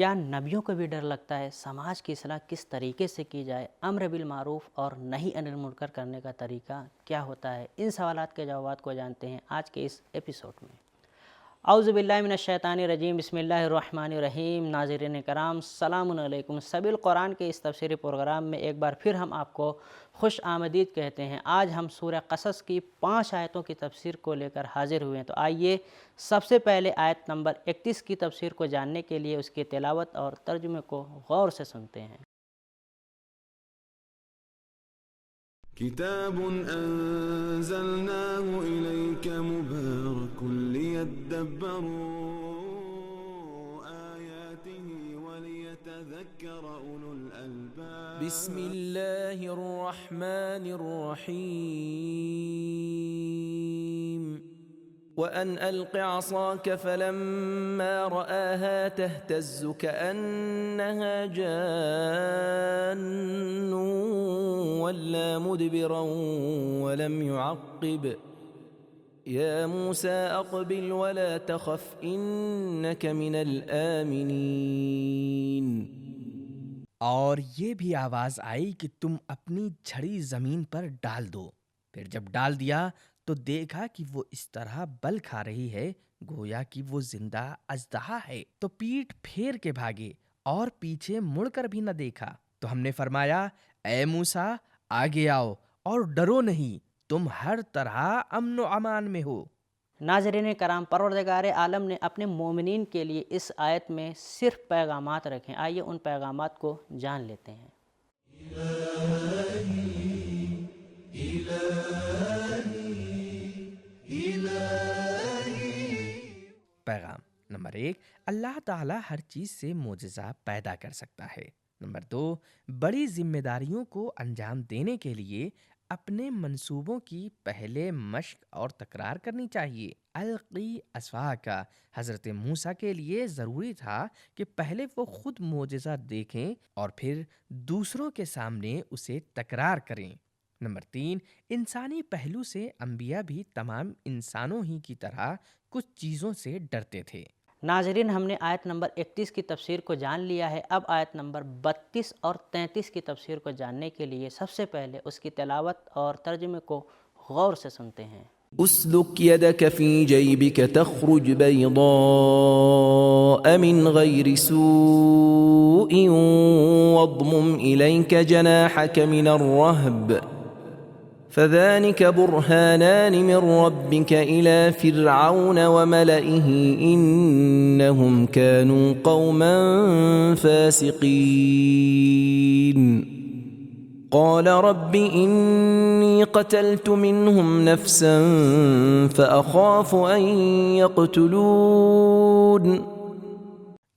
کیا نبیوں کو بھی ڈر لگتا ہے؟ سماج کی اصلاح کس طریقے سے کی جائے؟ امر بالمعروف اور نہی عن المنکر کرنے کا طریقہ کیا ہوتا ہے؟ ان سوالات کے جوابات کو جانتے ہیں آج کے اس ایپیسوڈ میں۔ اعوذ باللہ من الشیطان الرجیم، بسم اللہ الرحمن الرحیم۔ ناظرین کرام، السلام علیکم۔ سبیل قرآن کے اس تفسیری پروگرام میں ایک بار پھر ہم آپ کو خوش آمدید کہتے ہیں۔ آج ہم سورہ قصص کی 5 آیتوں کی تفسیر کو لے کر حاضر ہوئے ہیں۔ تو آئیے سب سے پہلے آیت نمبر 31 کی تفسیر کو جاننے کے لیے اس کی تلاوت اور ترجمے کو غور سے سنتے ہیں۔ كتاب أنزلناه إليك مبارك ليدبروا آياته وليتذكر أولو الألباب بسم اللہ الرحمن الرحیم وَأَنْ أَلْقِ عَصَاكَ فَلَمَّا رَآهَا تَهْتَزُّ كَأَنَّهَا جَانٌّ وَلَّى مُدْبِرًا وَلَمْ يُعَقِّبْ يَا مُوسَى أَقْبِلْ وَلَا تَخَفْ إِنَّكَ مِنَ الْآمِنِينَ۔ اور یہ بھی آواز آئی کہ تم اپنی چھڑی زمین پر ڈال دو۔ پھر جب ڈال دیا تو دیکھا کہ وہ اس طرح بل کھا رہی ہے گویا کہ وہ زندہ اژدہا ہے، تو پیٹھ پھیر کے بھاگے اور پیچھے مڑ کر بھی نہ دیکھا۔ تو ہم نے فرمایا، اے موسیٰ، آگے آؤ اور ڈرو نہیں، تم ہر طرح امن و امان میں ہو۔ ناظرین کرام، پروردگار عالم نے اپنے مومنین کے لیے اس آیت میں صرف پیغامات رکھے ہیں۔ آئیے ان پیغامات کو جان لیتے ہیں۔ پیغام نمبر 1، اللہ تعالیٰ ہر چیز سے معجزہ پیدا کر سکتا ہے۔ نمبر 2، بڑی ذمہ داریوں کو انجام دینے کے لیے اپنے منصوبوں کی پہلے مشق اور تکرار کرنی چاہیے۔ القی عصاک، حضرت موسیٰ کے لیے ضروری تھا کہ پہلے وہ خود معجزہ دیکھیں اور پھر دوسروں کے سامنے اسے تکرار کریں۔ نمبر 3، انسانی پہلو سے انبیاء بھی تمام انسانوں ہی کی طرح کچھ چیزوں سے ڈرتے تھے۔ ناظرین، ہم نے آیت نمبر 31 کی تفسیر کو جان لیا ہے۔ اب آیت نمبر 32 اور 33 کی تفسیر کو جاننے کے لیے سب سے پہلے اس کی تلاوت اور ترجمے کو غور سے سنتے ہیں۔ اسلک یدک فی جیبک تخرج بیضاء من غیر سوء واضمم الیک جناحک من الرہب فذلك برهانان من ربك إلى فرعون وملئه إنهم كانوا قوما فاسقين قال رب إني قتلت منهم نفسا فأخاف أن يقتلون۔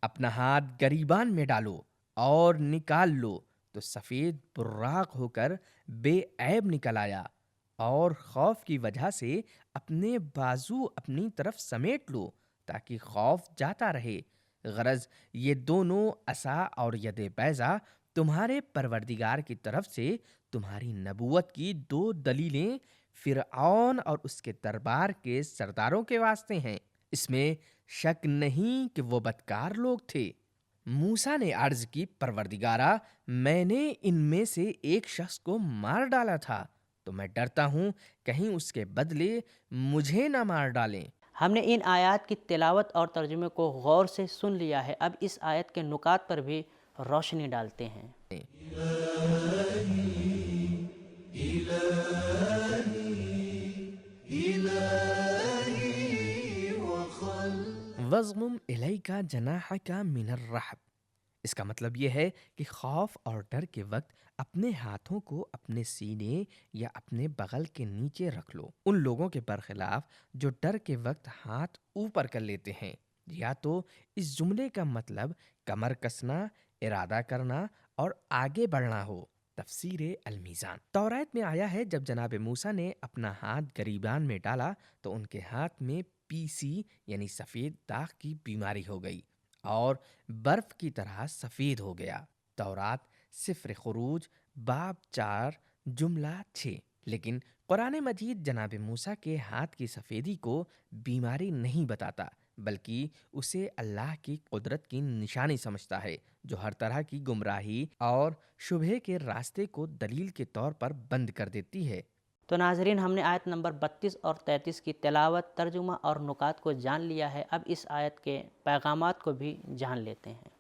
اپنا ہاتھ گریبان میں ڈالو اور نکال لو، تو سفید براق ہو کر بے عیب نکل آیا، اور خوف کی وجہ سے اپنے بازو اپنی طرف سمیٹ لو تاکہ خوف جاتا رہے۔ غرض یہ دونوں عصا اور ید بیضا تمہارے پروردگار کی طرف سے تمہاری نبوت کی 2 دلیلیں فرعون اور اس کے دربار کے سرداروں کے واسطے ہیں۔ اس میں شک نہیں کہ وہ بدکار لوگ تھے۔ موسیٰ نے عرض کی، پروردگارا، میں نے ان میں سے ایک شخص کو مار ڈالا تھا، تو میں ڈرتا ہوں کہیں اس کے بدلے مجھے نہ مار ڈالیں۔ ہم نے ان آیات کی تلاوت اور ترجمے کو غور سے سن لیا ہے۔ اب اس آیت کے نکات پر بھی روشنی ڈالتے ہیں۔ وَاضْمُمْ إِلَيْكَ جَنَاحَكَ مِنَ الرَّحْبِ، اس کا مطلب یہ ہے کہ خوف اور ڈر کے وقت اپنے ہاتھوں کو اپنے سینے یا اپنے بغل کے نیچے رکھ لو، ان لوگوں کے برخلاف جو ڈر کے وقت ہاتھ اوپر کر لیتے ہیں۔ یا تو اس جملے کا مطلب کمر کسنا، ارادہ کرنا اور آگے بڑھنا ہو۔ تفسیر المیزان۔ توریت میں آیا ہے جب جناب موسیٰ نے اپنا ہاتھ گریبان میں ڈالا تو ان کے ہاتھ میں پیسی یعنی سفید داغ کی بیماری ہو گئی اور برف کی طرح سفید ہو گیا۔ تورات سفر خروج باب 4 جملہ 6۔ لیکن قرآن مجید جناب موسیٰ کے ہاتھ کی سفیدی کو بیماری نہیں بتاتا، بلکہ اسے اللہ کی قدرت کی نشانی سمجھتا ہے جو ہر طرح کی گمراہی اور شبہے کے راستے کو دلیل کے طور پر بند کر دیتی ہے۔ تو ناظرین، ہم نے آیت نمبر 32 اور 33 کی تلاوت، ترجمہ اور نکات کو جان لیا ہے۔ اب اس آیت کے پیغامات کو بھی جان لیتے ہیں۔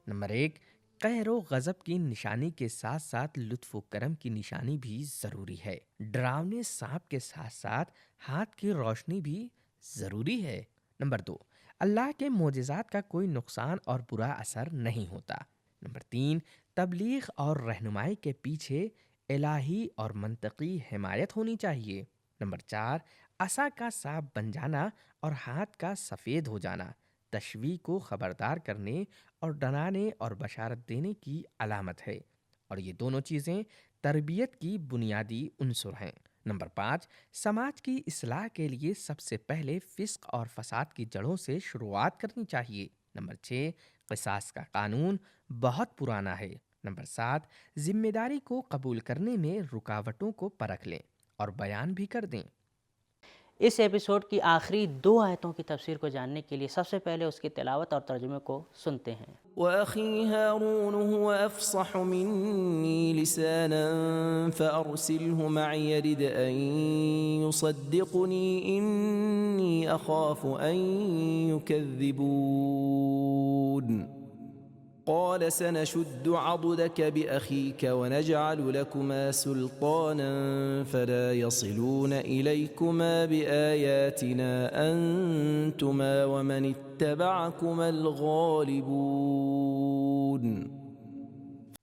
نمبر 1، قہر و غضب کی نشانی کے ساتھ ساتھ لطف و کرم کی نشانی بھی ضروری ہے۔ ڈراونے سانپ کے ساتھ ساتھ ہاتھ کی روشنی بھی ضروری ہے۔ نمبر 2، اللہ کے معجزات کا کوئی نقصان اور برا اثر نہیں ہوتا۔ نمبر 3، تبلیغ اور رہنمائی کے پیچھے الہی اور منطقی حمایت ہونی چاہیے۔ نمبر 4، عصا کا سانپ بن جانا اور ہاتھ کا سفید ہو جانا تشویق کو خبردار کرنے اور ڈرانے اور بشارت دینے کی علامت ہے، اور یہ دونوں چیزیں تربیت کی بنیادی عنصر ہیں۔ نمبر 5، سماج کی اصلاح کے لیے سب سے پہلے فسق اور فساد کی جڑوں سے شروعات کرنی چاہیے۔ نمبر 6، قصاص کا قانون بہت پرانا ہے۔ نمبر 7، ذمہ داری کو قبول کرنے میں رکاوٹوں کو پرکھ لیں اور بیان بھی کر دیں۔ اس ایپیسوڈ کی آخری 2 آیتوں کی تفسیر کو جاننے کے لیے سب سے پہلے اس کی تلاوت اور ترجمے کو سنتے ہیں۔ وأخي هارون هو أفصح مني لسانا فأرسله معي يرد أن يصدقني إني أخاف أن يكذبون قال سنشد عضدك بأخيك ونجعل لكما سلطانا فلا يصلون إليكما بآياتنا أنتما ومن اتبعكما الغالبون۔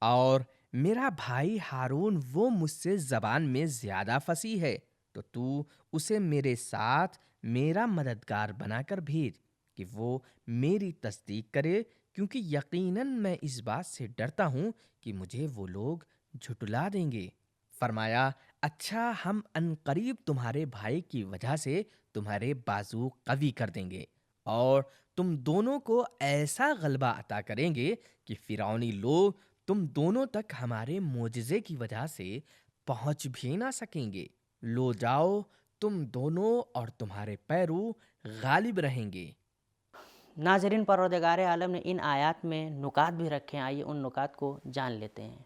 اور میرا بھائی ہارون وہ مجھ سے زبان میں زیادہ فصیح ہے، تو اسے میرے ساتھ میرا مددگار بنا کر بھیج کہ وہ میری تصدیق کرے، کیونکہ یقیناً میں اس بات سے ڈرتا ہوں کہ مجھے وہ لوگ جھٹلا دیں گے۔ فرمایا، اچھا، ہم عنقریب تمہارے بھائی کی وجہ سے تمہارے بازو قوی کر دیں گے اور تم دونوں کو ایسا غلبہ عطا کریں گے کہ فرعونی لوگ تم دونوں تک ہمارے معجزے کی وجہ سے پہنچ بھی نہ سکیں گے۔ لو جاؤ، تم دونوں اور تمہارے پیرو غالب رہیں گے۔ ناظرین، پروردگار عالم نے ان آیات میں نکات بھی رکھے ہیں، آئیے ان نکات کو جان لیتے ہیں۔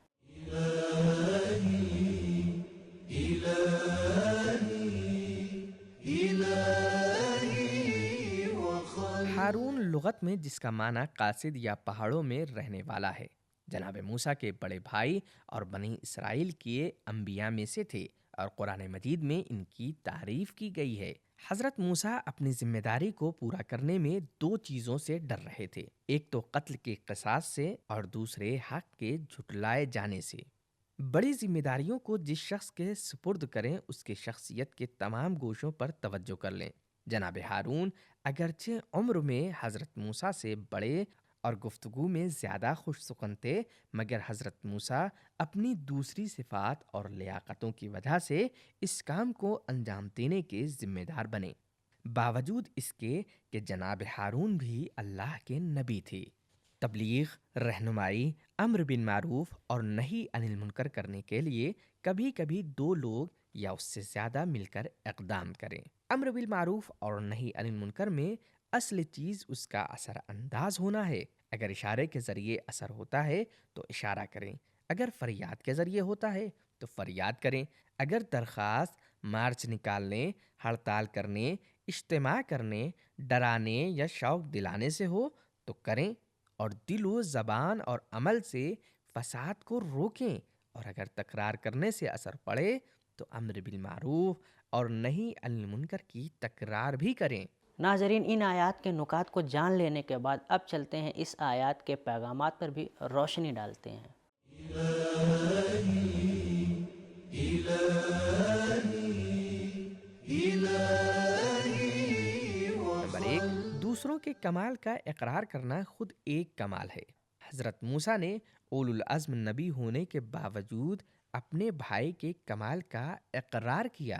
ہارون لغت میں جس کا معنی قاصد یا پہاڑوں میں رہنے والا ہے، جناب موسیٰ کے بڑے بھائی اور بنی اسرائیل کے انبیاء میں سے تھے، اور قرآن مجید میں ان کی تعریف کی گئی ہے۔ حضرت موسیٰ اپنی ذمہ داری کو پورا کرنے میں 2 چیزوں سے ڈر رہے تھے، ایک تو قتل کے قصاص سے اور دوسرے حق کے جھٹلائے جانے سے۔ بڑی ذمہ داریوں کو جس شخص کے سپرد کریں اس کے شخصیت کے تمام گوشوں پر توجہ کر لیں۔ جناب ہارون اگرچہ عمر میں حضرت موسیٰ سے بڑے اور گفتگو میں زیادہ خوش سخن تھے، مگر حضرت موسیٰ اپنی دوسری صفات اور لیاقتوں کی وجہ سے اس کام کو انجام دینے کے ذمہ دار بنے، باوجود اس کے کہ جناب ہارون بھی اللہ کے نبی تھے۔ تبلیغ، رہنمائی، امر بالمعروف اور نہی عن المنکر کرنے کے لیے کبھی کبھی 2 لوگ یا اس سے زیادہ مل کر اقدام کریں۔ امر بالمعروف اور نہی عن المنکر میں اصل چیز اس کا اثر انداز ہونا ہے۔ اگر اشارے کے ذریعے اثر ہوتا ہے تو اشارہ کریں، اگر فریاد کے ذریعے ہوتا ہے تو فریاد کریں، اگر درخواست، مارچ نکالنے، ہڑتال کرنے، اجتماع کرنے، ڈرانے یا شوق دلانے سے ہو تو کریں، اور دل و زبان اور عمل سے فساد کو روکیں، اور اگر تکرار کرنے سے اثر پڑے تو امر بالمعروف اور نہی عن المنکر کی تکرار بھی کریں۔ ناظرین، ان آیات کے نکات کو جان لینے کے بعد اب چلتے ہیں اس آیات کے پیغامات پر بھی روشنی ڈالتے ہیں۔ نمبر 1، دوسروں کے کمال کا اقرار کرنا خود ایک کمال ہے۔ حضرت موسیٰ نے اولو العزم نبی ہونے کے باوجود اپنے بھائی کے کمال کا اقرار کیا۔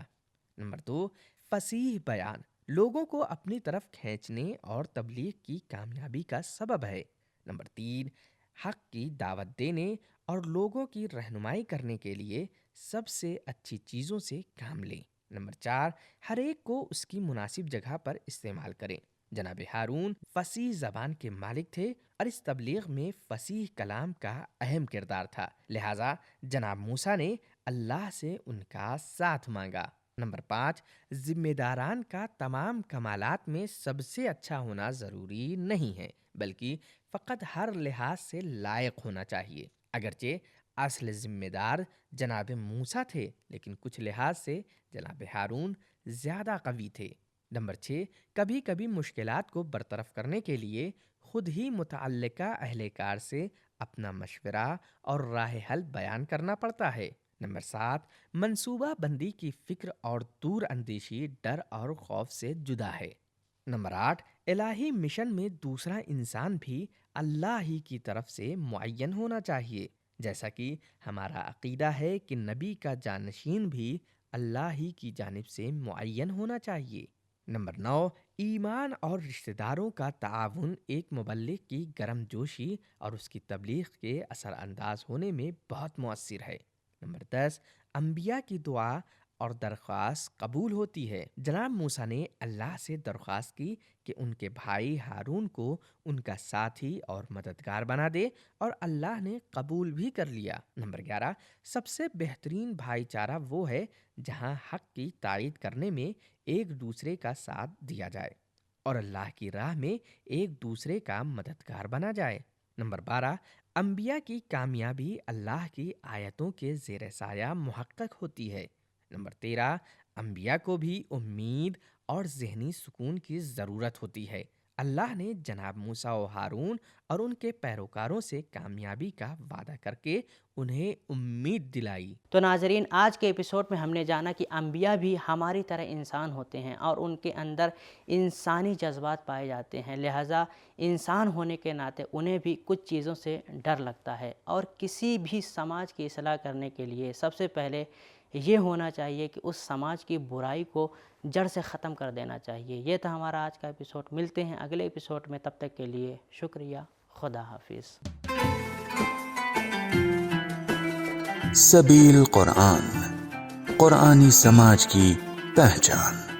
نمبر 2، فصیح بیان لوگوں کو اپنی طرف کھینچنے اور تبلیغ کی کامیابی کا سبب ہے۔ نمبر 3، حق کی دعوت دینے اور لوگوں کی رہنمائی کرنے کے لیے سب سے اچھی چیزوں سے کام لیں۔ نمبر 4، ہر ایک کو اس کی مناسب جگہ پر استعمال کریں۔ جناب ہارون فصیح زبان کے مالک تھے اور اس تبلیغ میں فصیح کلام کا اہم کردار تھا، لہٰذا جناب موسیٰ نے اللہ سے ان کا ساتھ مانگا۔ نمبر 5، ذمہ داران کا تمام کمالات میں سب سے اچھا ہونا ضروری نہیں ہے، بلکہ فقط ہر لحاظ سے لائق ہونا چاہیے۔ اگرچہ اصل ذمہ دار جناب موسیٰ تھے، لیکن کچھ لحاظ سے جناب ہارون زیادہ قوی تھے۔ نمبر 6، کبھی کبھی مشکلات کو برطرف کرنے کے لیے خود ہی متعلقہ اہلکار سے اپنا مشورہ اور راہ حل بیان کرنا پڑتا ہے۔ نمبر 7، منصوبہ بندی کی فکر اور دور اندیشی ڈر اور خوف سے جدا ہے۔ نمبر 8، الہی مشن میں دوسرا انسان بھی اللہ ہی کی طرف سے معین ہونا چاہیے، جیسا کہ ہمارا عقیدہ ہے کہ نبی کا جانشین بھی اللہ ہی کی جانب سے معین ہونا چاہیے۔ نمبر 9، ایمان اور رشتہ داروں کا تعاون ایک مبلغ کی گرم جوشی اور اس کی تبلیغ کے اثر انداز ہونے میں بہت مؤثر ہے۔ نمبر 10، انبیاء کی دعا اور درخواست قبول ہوتی ہے۔ جناب موسیٰ نے اللہ سے درخواست کی کہ ان کے بھائی ہارون کو ان کا ساتھی اور مددگار بنا دے، اور اللہ نے قبول بھی کر لیا۔ نمبر 11، سب سے بہترین بھائی چارہ وہ ہے جہاں حق کی تائید کرنے میں ایک دوسرے کا ساتھ دیا جائے اور اللہ کی راہ میں ایک دوسرے کا مددگار بنا جائے۔ نمبر 12، انبیاء کی کامیابی اللہ کی آیتوں کے زیر سایہ محقق ہوتی ہے۔ نمبر 13، انبیاء کو بھی امید اور ذہنی سکون کی ضرورت ہوتی ہے۔ اللہ نے جناب موسیٰ و ہارون اور ان کے پیروکاروں سے کامیابی کا وعدہ کر کے انہیں امید دلائی۔ تو ناظرین، آج کے ایپیسوڈ میں ہم نے جانا کہ انبیاء بھی ہماری طرح انسان ہوتے ہیں اور ان کے اندر انسانی جذبات پائے جاتے ہیں، لہٰذا انسان ہونے کے ناطے انہیں بھی کچھ چیزوں سے ڈر لگتا ہے، اور کسی بھی سماج کی اصلاح کرنے کے لیے سب سے پہلے یہ ہونا چاہیے کہ اس سماج کی برائی کو جڑ سے ختم کر دینا چاہیے۔ یہ تھا ہمارا آج کا ایپیسوڈ۔ ملتے ہیں اگلے ایپیسوڈ میں، تب تک کے لیے شکریہ، خدا حافظ۔ سبیل قرآن، قرآنی سماج کی پہچان۔